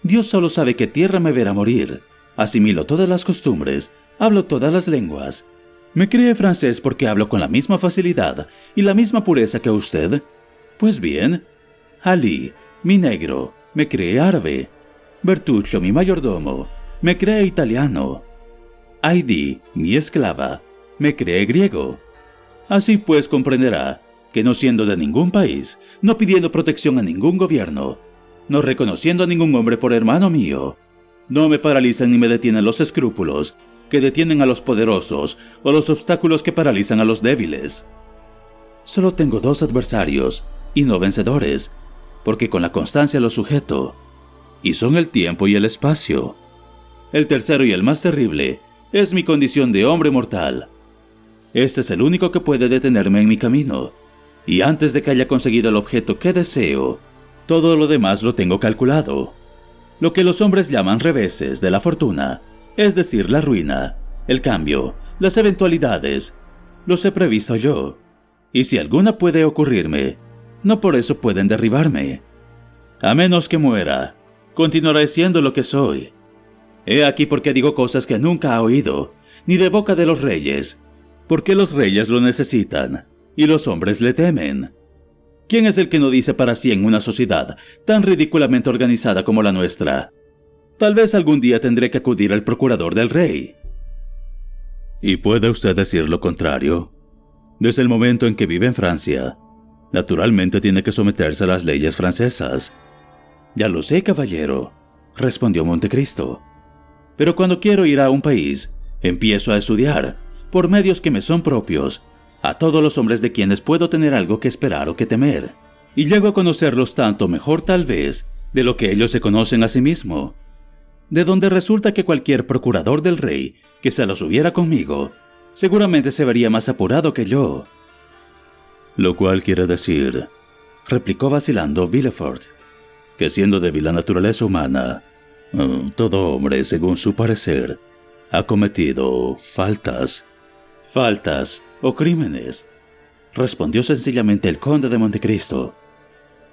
Dios solo sabe qué tierra me verá morir. Asimilo todas las costumbres, hablo todas las lenguas. ¿Me cree francés porque hablo con la misma facilidad y la misma pureza que usted? Pues bien, Ali, mi negro, me cree árabe. Bertuccio, mi mayordomo, me cree italiano. Heidi, mi esclava, me cree griego. Así pues comprenderá que no siendo de ningún país, no pidiendo protección a ningún gobierno, no reconociendo a ningún hombre por hermano mío, no me paralizan ni me detienen los escrúpulos que detienen a los poderosos o los obstáculos que paralizan a los débiles. Solo tengo 2 adversarios y no vencedores, porque con la constancia los sujeto, y son el tiempo y el espacio. El tercero y el más terrible es mi condición de hombre mortal. Este es el único que puede detenerme en mi camino, y antes de que haya conseguido el objeto que deseo, todo lo demás lo tengo calculado. Lo que los hombres llaman reveses de la fortuna, es decir, la ruina, el cambio, las eventualidades, los he previsto yo, y si alguna puede ocurrirme, no por eso pueden derribarme. A menos que muera, continuaré siendo lo que soy. He aquí por qué digo cosas que nunca ha oído, ni de boca de los reyes, porque los reyes lo necesitan, y los hombres le temen. ¿Quién es el que no dice para sí en una sociedad tan ridículamente organizada como la nuestra? Tal vez algún día tendré que acudir al procurador del rey. ¿Y puede usted decir lo contrario? Desde el momento en que vive en Francia, naturalmente tiene que someterse a las leyes francesas. Ya lo sé, caballero, respondió Montecristo. Pero cuando quiero ir a un país, empiezo a estudiar, por medios que me son propios, a todos los hombres de quienes puedo tener algo que esperar o que temer, y llego a conocerlos tanto mejor tal vez de lo que ellos se conocen a sí mismos, de donde resulta que cualquier procurador del rey que se los hubiera conmigo, seguramente se vería más apurado que yo. Lo cual quiere decir, replicó vacilando Villefort, que siendo débil la naturaleza humana, todo hombre, según su parecer, ha cometido faltas o crímenes, respondió sencillamente el conde de Montecristo.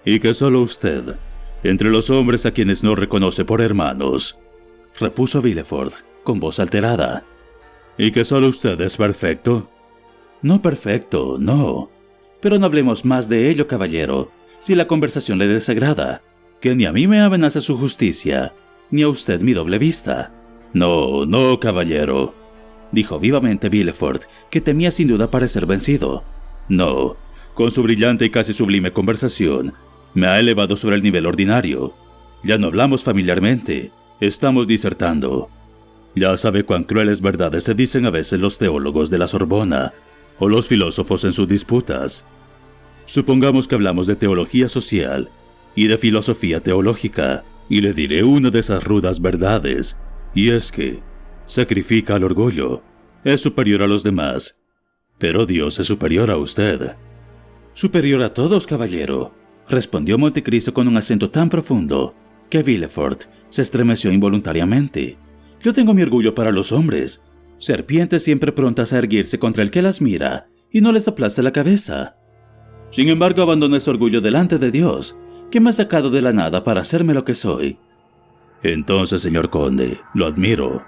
Y que solo usted, entre los hombres a quienes no reconoce por hermanos, repuso Villefort con voz alterada. ¿Y que solo usted es perfecto? No perfecto, no. Pero no hablemos más de ello, caballero, si la conversación le desagrada, que ni a mí me amenaza su justicia, ni a usted mi doble vista. No, no, caballero, dijo vivamente Villefort, que temía sin duda parecer vencido. No, con su brillante y casi sublime conversación, me ha elevado sobre el nivel ordinario. Ya no hablamos familiarmente, estamos disertando. Ya sabe cuán crueles verdades se dicen a veces los teólogos de la Sorbona, o los filósofos en sus disputas. Supongamos que hablamos de teología social y de filosofía teológica, y le diré una de esas rudas verdades, y es que sacrifica al orgullo, es superior a los demás, pero Dios es superior a usted. Superior a todos, caballero, respondió Montecristo con un acento tan profundo que Villefort se estremeció involuntariamente. Yo tengo mi orgullo para los hombres, serpientes siempre prontas a erguirse contra el que las mira y no les aplasta la cabeza. Sin embargo, abandono ese orgullo delante de Dios, que me ha sacado de la nada para hacerme lo que soy. Entonces, señor conde, lo admiro,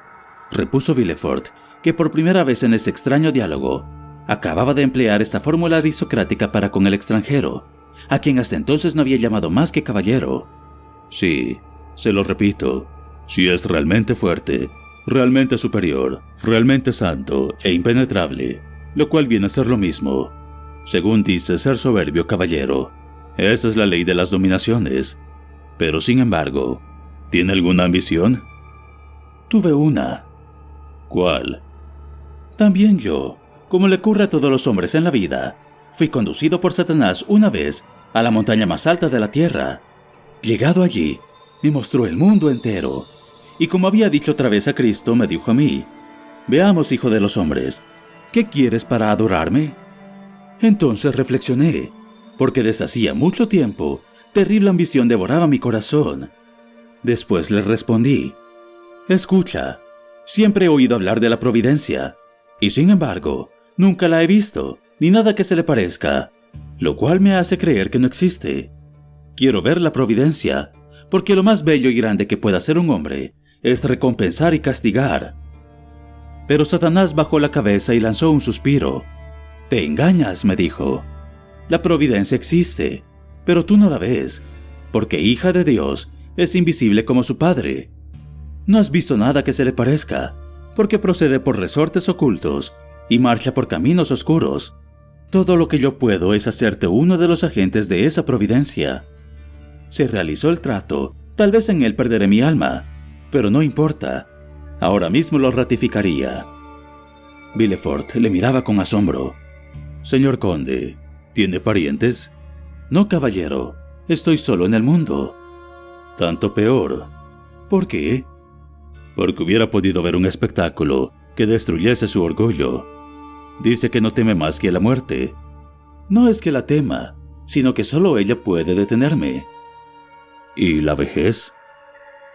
repuso Villefort, que por primera vez en ese extraño diálogo acababa de emplear esta fórmula aristocrática para con el extranjero, a quien hasta entonces no había llamado más que caballero. Sí, Se lo repito, si es realmente fuerte, realmente superior, realmente santo e impenetrable, lo cual viene a ser lo mismo, según dice ser soberbio caballero. Esa es la ley de las dominaciones. Pero sin embargo, ¿tiene alguna ambición? Tuve una. ¿Cuál? También yo, como le ocurre a todos los hombres en la vida, fui conducido por Satanás una vez a la montaña más alta de la tierra. Llegado allí, me mostró el mundo entero. Y como había dicho otra vez a Cristo, me dijo a mí: «Veamos, hijo de los hombres, ¿qué quieres para adorarme?». Entonces reflexioné, porque desde hacía mucho tiempo, terrible ambición devoraba mi corazón. Después le respondí: «Escucha, siempre he oído hablar de la providencia, y sin embargo, nunca la he visto, ni nada que se le parezca, lo cual me hace creer que no existe. Quiero ver la providencia, porque lo más bello y grande que pueda hacer un hombre es recompensar y castigar». Pero Satanás bajó la cabeza y lanzó un suspiro. «Te engañas», me dijo. «La providencia existe, pero tú no la ves, porque hija de Dios es invisible como su Padre. No has visto nada que se le parezca, porque procede por resortes ocultos y marcha por caminos oscuros. Todo lo que yo puedo es hacerte uno de los agentes de esa providencia. Se realizó el trato, tal vez en él perderé mi alma, pero no importa. Ahora mismo lo ratificaría». Villefort le miraba con asombro. «Señor conde, ¿tiene parientes?». «No, caballero, estoy solo en el mundo». «Tanto peor». «¿Por qué?». «Porque hubiera podido ver un espectáculo que destruyese su orgullo. Dice que no teme más que la muerte». «No es que la tema, sino que solo ella puede detenerme». «¿Y la vejez?».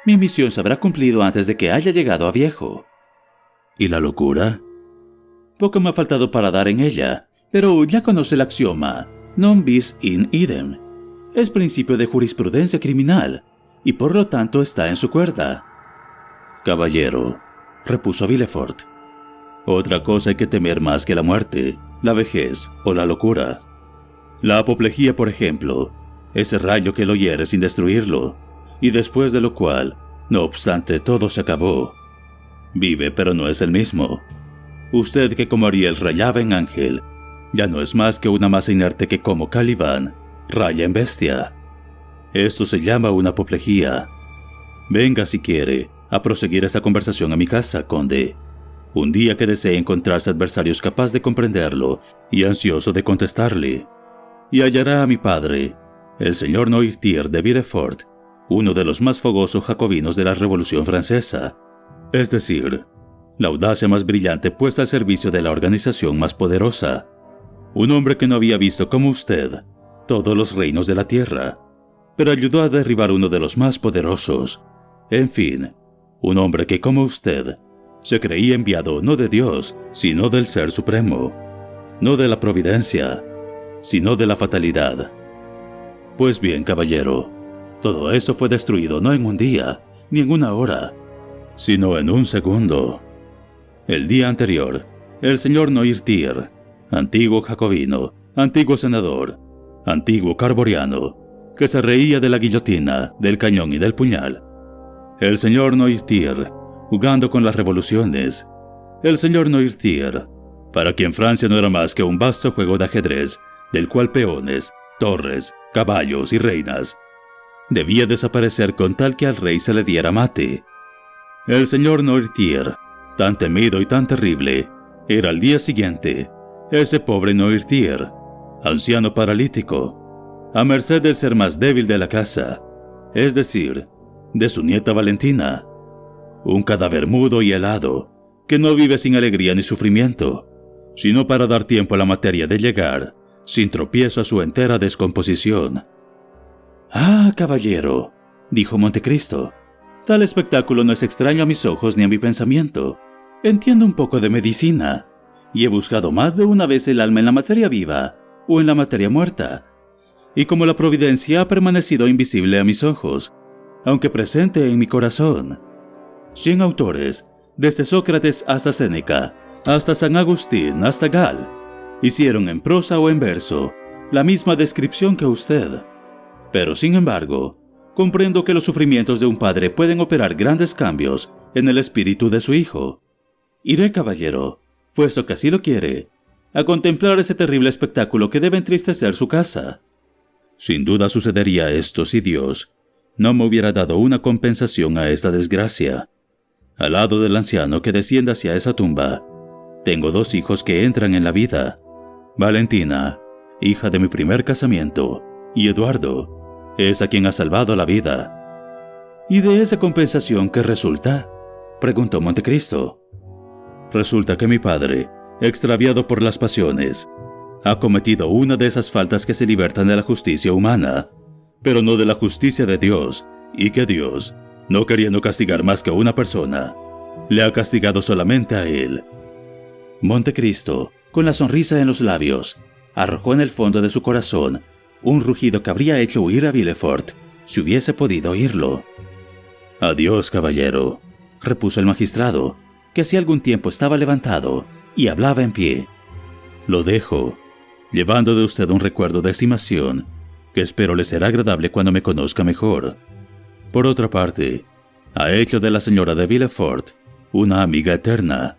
«Mi misión se habrá cumplido antes de que haya llegado a viejo». «¿Y la locura?». «Poco me ha faltado para dar en ella, pero ya conoce el axioma non bis in idem. Es principio de jurisprudencia criminal, y por lo tanto está en su cuerda». «Caballero», repuso Villefort, «otra cosa hay que temer más que la muerte, la vejez o la locura. La apoplejía, por ejemplo, ese rayo que lo hiere sin destruirlo, y después de lo cual, no obstante, todo se acabó. Vive, pero no es el mismo. Usted que como Ariel rayaba en ángel, ya no es más que una masa inerte que como Caliban raya en bestia. Esto se llama una apoplejía. Venga, si quiere, a proseguir esta conversación a mi casa, conde. Un día que desee encontrarse adversarios capaz de comprenderlo y ansioso de contestarle. Y hallará a mi padre, el señor Noirtier de Villefort, uno de los más fogosos jacobinos de la Revolución Francesa. Es decir, la audacia más brillante puesta al servicio de la organización más poderosa. Un hombre que no había visto como usted todos los reinos de la tierra, pero ayudó a derribar uno de los más poderosos. En fin, un hombre que como usted se creía enviado no de Dios, sino del Ser Supremo, no de la providencia, sino de la fatalidad. Pues bien, caballero, todo eso fue destruido no en un día, ni en una hora, sino en un segundo. El día anterior, el señor Noirtier, antiguo jacobino, antiguo senador, antiguo carboriano, que se reía de la guillotina, del cañón y del puñal. El señor Noirtier, jugando con las revoluciones. El señor Noirtier, para quien Francia no era más que un vasto juego de ajedrez, del cual peones, torres, caballos y reinas debía desaparecer con tal que al rey se le diera mate. El señor Noirtier, tan temido y tan terrible, era al día siguiente ese pobre Noirtier, anciano paralítico, a merced del ser más débil de la casa, es decir, de su nieta Valentina, un cadáver mudo y helado, que no vive sin alegría ni sufrimiento, sino para dar tiempo a la materia de llegar, sin tropiezo, a su entera descomposición. «Ah, caballero», dijo Montecristo, «tal espectáculo no es extraño a mis ojos ni a mi pensamiento. Entiendo un poco de medicina, y he buscado más de una vez el alma en la materia viva o en la materia muerta, y como la providencia ha permanecido invisible a mis ojos, aunque presente en mi corazón. 100 autores, desde Sócrates hasta Séneca, hasta San Agustín, hasta Gal, hicieron en prosa o en verso la misma descripción que usted. Pero sin embargo, comprendo que los sufrimientos de un padre pueden operar grandes cambios en el espíritu de su hijo. Iré, caballero, puesto que así lo quiere, a contemplar ese terrible espectáculo que debe entristecer su casa. Sin duda sucedería esto si Dios no me hubiera dado una compensación a esta desgracia. Al lado del anciano que desciende hacia esa tumba, tengo 2 hijos que entran en la vida. Valentina, hija de mi primer casamiento, y Eduardo, es a quien ha salvado la vida. ¿Y de esa compensación qué resulta?, preguntó Montecristo. Resulta que mi padre, extraviado por las pasiones, ha cometido una de esas faltas que se libertan de la justicia humana, pero no de la justicia de Dios, y que Dios, no queriendo castigar más que a una persona, le ha castigado solamente a él. Montecristo, con la sonrisa en los labios, arrojó en el fondo de su corazón un rugido que habría hecho huir a Villefort si hubiese podido oírlo. «Adiós, caballero», repuso el magistrado, que hacía algún tiempo estaba levantado y hablaba en pie. «Lo dejo, llevando de usted un recuerdo de estimación que espero le será agradable cuando me conozca mejor. Por otra parte, ha hecho de la señora de Villefort una amiga eterna».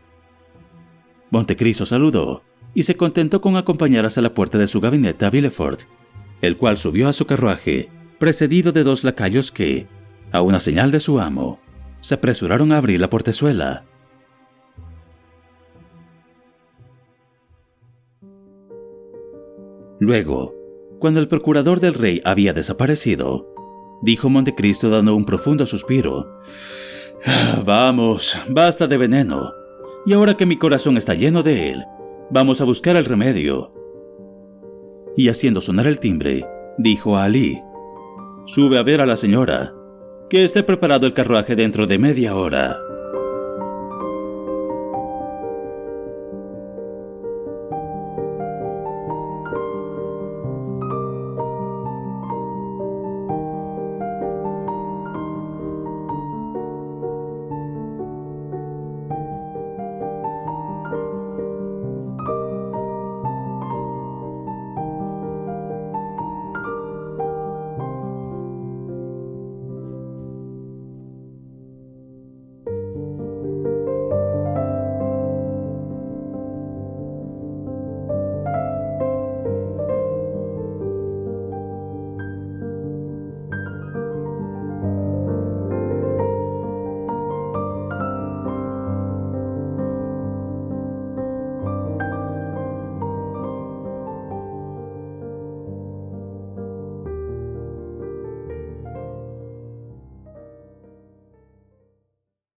Montecristo saludó y se contentó con acompañar hasta la puerta de su gabinete a Villefort, el cual subió a su carruaje, precedido de 2 lacayos que, a una señal de su amo, se apresuraron a abrir la portezuela. Luego, cuando el procurador del rey había desaparecido, dijo Montecristo dando un profundo suspiro: «Vamos, basta de veneno, y ahora que mi corazón está lleno de él, vamos a buscar el remedio». Y haciendo sonar el timbre, dijo a Alí: «Sube a ver a la señora, que esté preparado el carruaje dentro de media hora».